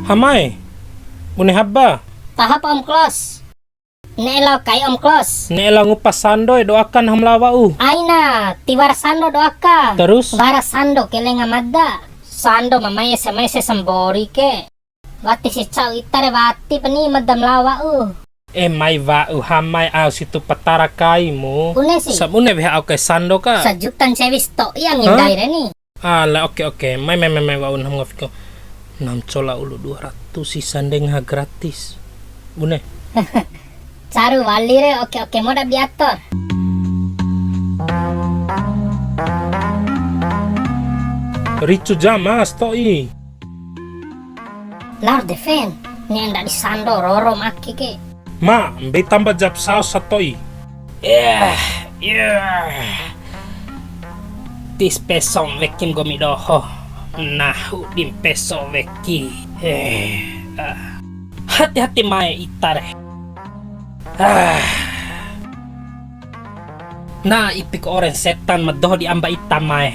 Hamay. Muni habba. Tahap Om Klos. Neelaw kay Om Klos. Neela ngupas sandoy doakan hamlawa Ay na, tiwara sando doaka. Terus? Bara sando kelenga madda. Sando mamaya semese sambori ke. Wati si Chow itare wati pani madam lawa May hamay situ patara kai mo. Une si. Sa mune beha kay sando ka. Sajutan sevis to yang inday reni. Ala oke. May waun ham ngafiko. 6 cola ulu 200 si sandeng ha gratis. Bune. Caru wali re oke moda diator. Ricu jamas toi. Lar defen. Ni anda di sando roro maki ke. Ma, be tambah jap saus satoi. Tis pesong vekim gomidoho. Nahu dim peso veki. Hati-hati mae itare. Na ipik oren setan madoh di amba itamae.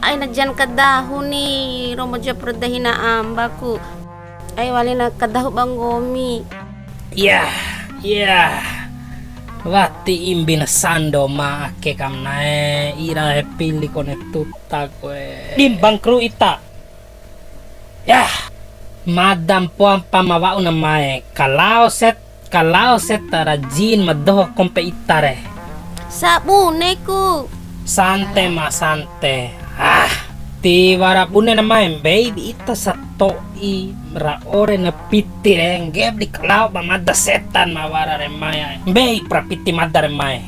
Ay nadyan kadaho ni Romoja Prodahin na amba ko. Ay wali na kadaho bang gomi. Wati imbi na sando maake kam nae ira pili kone tuta kwe. Dimbang kru ita. Madam po ang pamawao na mae. Kalau set rajin madoh kompe itare. Sabune ko. Sante ma sante. Ti warapune na mae baby ita sa toi ra ore na piti rengge di kalau mamada setan mawara re mae. Bei pra piti madare mae.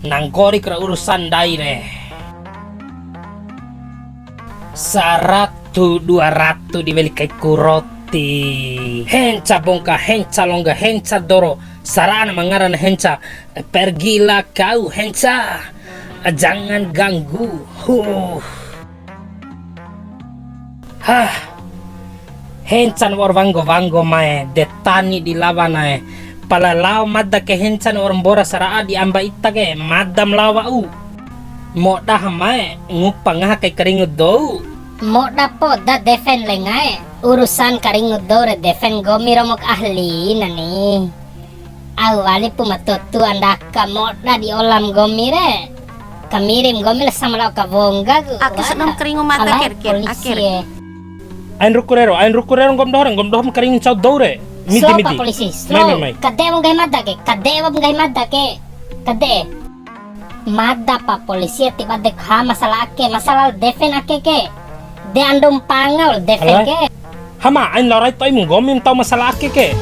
Nanggori kra urusan daire. 100 200 dibeli kai kuroti. Henca bongka, henca longga, henca doro. Sarana mangaran henca. Pergilah kau henca. Jangan ganggu. Hencan war vanggo mae. Detani di lavanae. Palalau madda ke hencan orang bora saraa di amba itage. Madam lawa Moda mae. Ngupang kay karingud do. Moda po da defen lengae. Urusan karingud dore defen gomi romok ahli nani. Awali po matutu andaka moda di olam gomi re. Kamirim gomi la sama lau kavongga. Aki sedang keringu mata kirkir. Akhir. Ain rukurero gom dohom karing chau dore. Midi Slow midi. pa polisi. Slow. Kade mo gay madda ke. Kade. Madda pa polisi tiba dek masalah defen ake ke. De andong pangal defen ke. Hama ain loray toy mo gomim tau masalah ke.